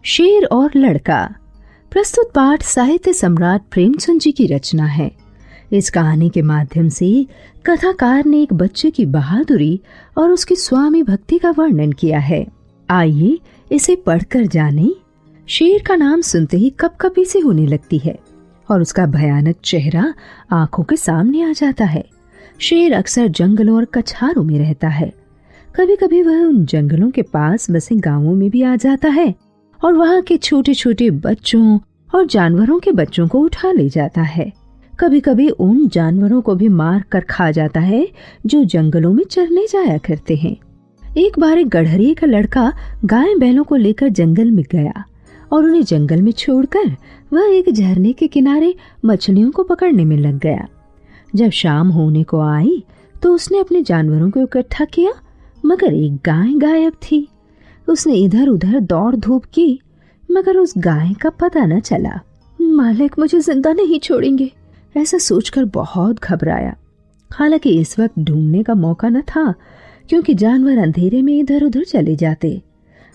शेर और लड़का। प्रस्तुत पाठ साहित्य सम्राट प्रेमचंद जी की रचना है। इस कहानी के माध्यम से कथाकार ने एक बच्चे की बहादुरी और उसकी स्वामी भक्ति का वर्णन किया है। आइए इसे पढ़कर जानें। शेर का नाम सुनते ही कपकपी सी होने लगती है और उसका भयानक चेहरा आंखों के सामने आ जाता है। शेर अक्सर जंगलों और कछारों में रहता है। कभी कभी वह उन जंगलों के पास बसे गांवों में भी आ जाता है और वहां के छोटे छोटे बच्चों और जानवरों के बच्चों को उठा ले जाता है। कभी कभी उन जानवरों को भी मार कर खा जाता है जो जंगलों में चरने जाया करते हैं। एक बार एक गड़हरिये का लड़का गाय बैलों को लेकर जंगल में गया और उन्हें जंगल में छोड़कर वह एक झरने के किनारे मछलियों को पकड़ने में लग गया। जब शाम होने को आई तो उसने अपने जानवरों को इकट्ठा किया, मगर एक गाय गायब थी। उसने इधर उधर दौड़ धूप की, मगर उस गाय का पता न चला। मालिक मुझे जिंदा नहीं छोड़ेंगे, ऐसा सोचकर बहुत घबराया। हालांकि इस वक्त ढूंढने का मौका न था, क्योंकि जानवर अंधेरे में इधर उधर चले जाते।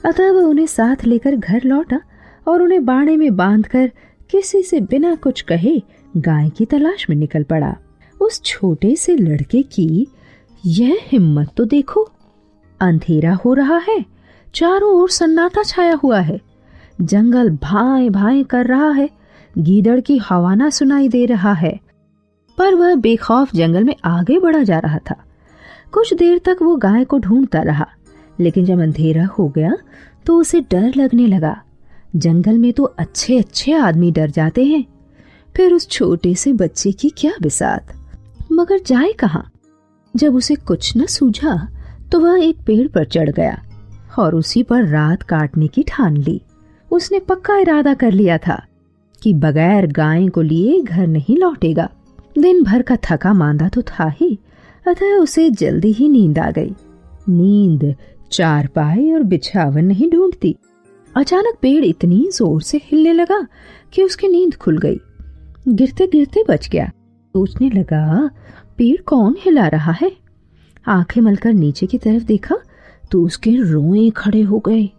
अतः वह उन्हें साथ लेकर घर लौटा और उन्हें बाड़े में बांधकर किसी से बिना कुछ कहे गाय की तलाश में निकल पड़ा। उस छोटे से लड़के की यह हिम्मत तो देखो। अंधेरा हो रहा है, चारों ओर सन्नाटा छाया हुआ है, जंगल भाए भाए कर रहा है, गीदड़ की हवाना सुनाई दे रहा है, पर वह बेखौफ जंगल में आगे बढ़ा जा रहा था। कुछ देर तक वो गाय को ढूंढता रहा, लेकिन जब अंधेरा हो गया तो उसे डर लगने लगा। जंगल में तो अच्छे अच्छे आदमी डर जाते हैं, फिर उस छोटे से बच्चे की क्या बिसात। मगर जाए कहाँ? जब उसे कुछ न सूझा तो वह एक पेड़ पर चढ़ गया और उसी पर रात काटने की ठान ली। उसने पक्का इरादा कर लिया था कि बगैर गाय को लिए घर नहीं लौटेगा। दिन भर का थका मांदा तो था ही, अतः उसे जल्दी ही नींद आ गई। नींद चारपाई और बिछावन नहीं ढूंढती। अचानक पेड़ इतनी जोर से हिलने लगा कि उसकी नींद खुल गई। गिरते गिरते बच गया। सोचने लगा, पेड़ कौन हिला रहा है? आंखें मलकर नीचे की तरफ देखा तो उसके रोए खड़े हो गए।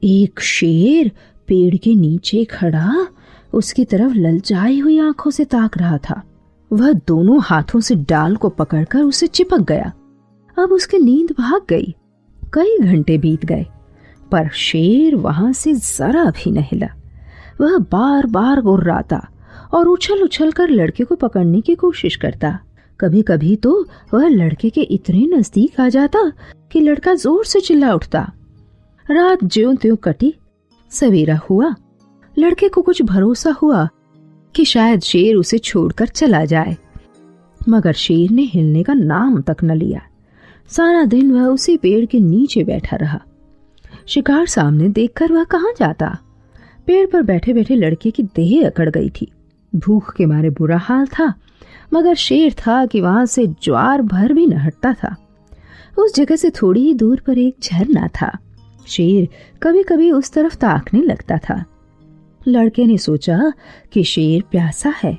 एक शेर पेड़ के नीचे खड़ा उसकी तरफ ललचाई हुई आंखों से ताक रहा था। वह दोनों हाथों से डाल को पकड़कर उसे चिपक गया। अब उसकी नींद भाग गई। कई घंटे बीत गए, पर शेर वहां से जरा भी न हिला। वह बार बार गुर्राता और उछल उछल कर लड़के को पकड़ने की कोशिश करता। कभी कभी तो वह लड़के के इतने नजदीक आ जाता कि लड़का जोर से चिल्ला उठता। रात ज्यों त्यों कटी। सवेरा हुआ। लड़के को कुछ भरोसा हुआ कि शायद शेर उसे छोड़कर चला जाए, मगर शेर ने हिलने का नाम तक न लिया। सारा दिन वह उसी पेड़ के नीचे बैठा रहा। शिकार सामने देखकर वह कहाँ जाता। पेड़ पर बैठे बैठे लड़के की देह अकड़ गई थी। भूख के मारे बुरा हाल था, मगर शेर था कि वहां से ज्वार भर भी न हटता था। उस जगह से थोड़ी ही दूर पर एक झरना था। शेर कभी कभी उस तरफ ताकने लगता था। लड़के ने सोचा कि शेर प्यासा है।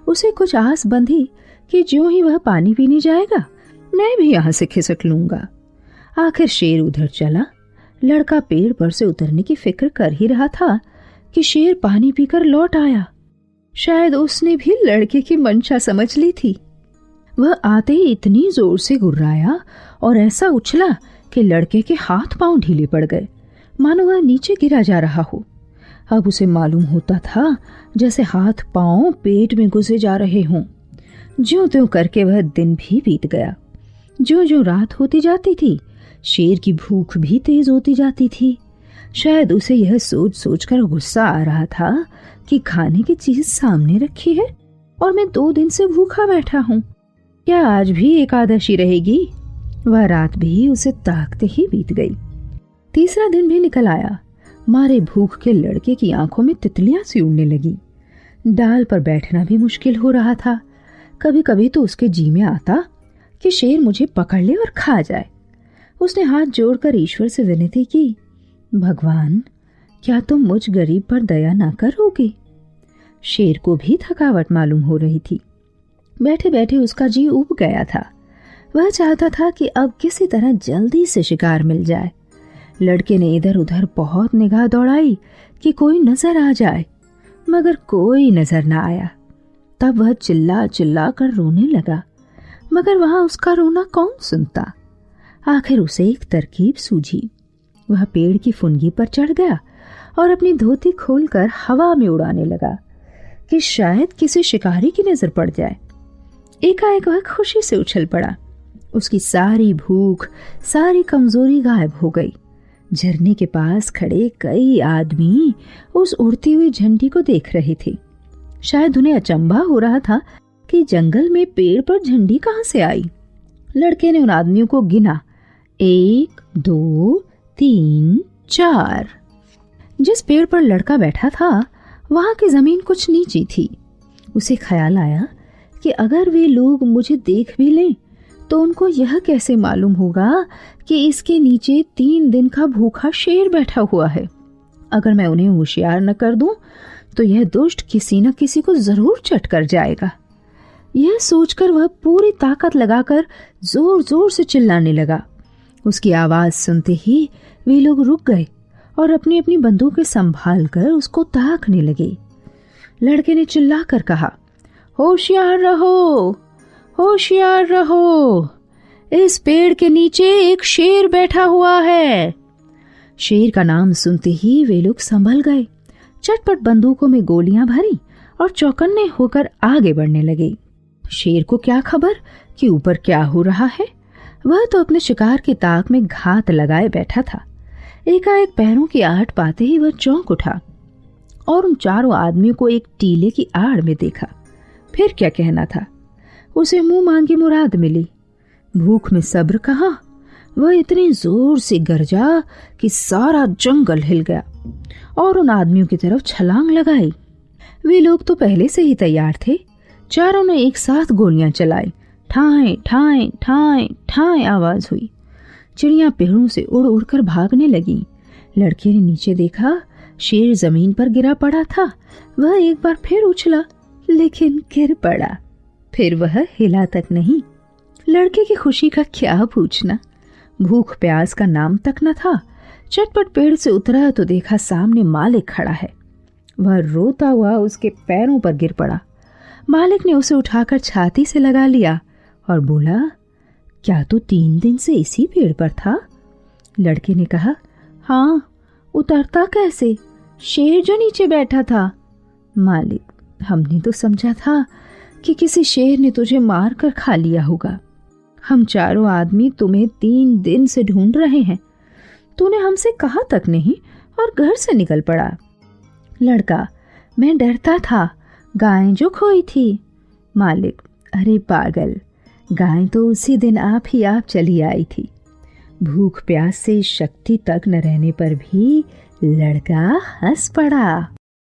उसे कुछ आस बंधी कि ज्यों ही वह पानी पीने जाएगा, मैं भी यहां से खिसक लूंगा। आखिर शेर उधर चला। लड़का पेड़ पर से उतरने की फिक्र कर ही रहा था कि शेर पानी पीकर लौट आया। शायद उसने भी लड़के की मंशा समझ ली थी। वह आते ही इतनी जोर से गुर्राया और ऐसा उछला कि लड़के के हाथ पांव ढीले पड़ गए, मानो वह नीचे गिरा जा रहा हो। अब उसे मालूम होता था जैसे हाथ पांव पेट में घुसे जा रहे हों। ज्यों त्यों करके वह दिन भी बीत गया। ज्यों ज्यों रात होती जाती थी, शेर की भूख भी तेज होती जाती थी। शायद उसे यह सोच सोचकर गुस्सा आ रहा था कि खाने की चीज सामने रखी है और मैं 2 दिन से भूखा बैठा हूँ। क्या आज भी एकादशी रहेगी? वह रात भी उसे ताकते ही बीत गई। तीसरा दिन भी निकल आया। मारे भूख के लड़के की आंखों में तितलियां सी उड़ने लगी। डाल पर बैठना भी मुश्किल हो रहा था। कभी कभी तो उसके जी में आता कि शेर मुझे पकड़ ले और खा जाए। उसने हाथ जोड़कर ईश्वर से विनती की, भगवान, क्या तुम मुझ गरीब पर दया ना करोगे? शेर को भी थकावट मालूम हो रही थी। बैठे बैठे उसका जी उब गया था। वह चाहता था कि अब किसी तरह जल्दी से शिकार मिल जाए, लड़के ने इधर उधर बहुत निगाह दौड़ाई कि कोई नजर आ जाए, मगर कोई नजर ना आया। तब वह चिल्ला चिल्ला कर रोने लगा, मगर वहां उसका रोना कौन सुनता। आखिर उसे एक तरकीब सूझी। वह पेड़ की फुनगी पर चढ़ गया और अपनी धोती खोलकर हवा में उड़ाने लगा कि शायद किसी शिकारी की नजर पड़ जाए। एकाएक वह खुशी से उछल पड़ा। उसकी सारी भूख, सारी कमजोरी गायब हो गई। झरने के पास खड़े कई आदमी उस उड़ती हुई झंडी को देख रहे थे। शायद उन्हें अचंभा हो रहा था कि जंगल में पेड़ पर झंडी कहां से आई। लड़के ने उन आदमियों को गिना, 1 2 3 4। जिस पेड़ पर लड़का बैठा था वहां की जमीन कुछ नीची थी। उसे ख्याल आया कि अगर वे लोग मुझे देख भी लें तो उनको यह कैसे मालूम होगा कि इसके नीचे 3 दिन का भूखा शेर बैठा हुआ है। अगर मैं उन्हें होशियार न कर दूं तो यह दुष्ट किसी न किसी को जरूर चट कर जाएगा। यह सोचकर वह पूरी ताकत लगाकर जोर जोर से चिल्लाने लगा। उसकी आवाज सुनते ही वे लोग रुक गए और अपनी अपनी बंदूकें संभाल कर उसको ताकने लगे। लड़के ने चिल्लाकर कहा, होशियार रहो, होशियार रहो, इस पेड़ के नीचे एक शेर बैठा हुआ है। शेर का नाम सुनते ही वे लोग संभल गए, चटपट बंदूकों में गोलियां भरी और चौकन्ने होकर आगे बढ़ने लगे। शेर को क्या खबर कि ऊपर क्या हो रहा है। वह तो अपने शिकार की ताक में घात लगाए बैठा था। एकाएक पैरों की आहट पाते ही वह चौंक उठा और उन चारों आदमियों को एक टीले की आड़ में देखा। फिर क्या कहना था, उसे मुंह मांगी मुराद मिली। भूख में सब्र कहाँ, वह इतनी जोर से गरजा कि सारा जंगल हिल गया और उन आदमियों की तरफ छलांग लगाई। वे लोग तो पहले से ही तैयार थे। चारों ने एक साथ गोलियां चलाई। ठाएं ठाएं ठाएं ठाएं आवाज हुई। चिड़ियां पेड़ों से उड़ उड़कर भागने लगी। लड़के ने नीचे देखा, शेर जमीन पर गिरा पड़ा था। वह एक बार फिर उछला, लेकिन गिर पड़ा। फिर वह हिला तक नहीं। लड़के की खुशी का क्या पूछना, भूख प्यास का नाम तक न था। चटपट पेड़ से उतरा तो देखा सामने मालिक खड़ा है। वह रोता हुआ उसके पैरों पर गिर पड़ा। मालिक ने उसे उठाकर छाती से लगा लिया और बोला, क्या तू 3 दिन से इसी पेड़ पर था? लड़के ने कहा, हाँ, उतरता कैसे? शेर जो नीचे बैठा था। मालिक, हमने तो समझा था कि किसी शेर ने तुझे मार कर खा लिया होगा। हम चारों आदमी तुम्हें 3 दिन से ढूंढ रहे हैं। तूने हमसे कहा तक नहीं और घर से निकल पड़ा। लड़का, मैं डरता था, गाय जो खोई थी। मालिक, अरे पागल, गाय तो उसी दिन आप चली आई थी। भूख प्यास से शक्ति तक न रहने पर भी लड़का हंस पड़ा।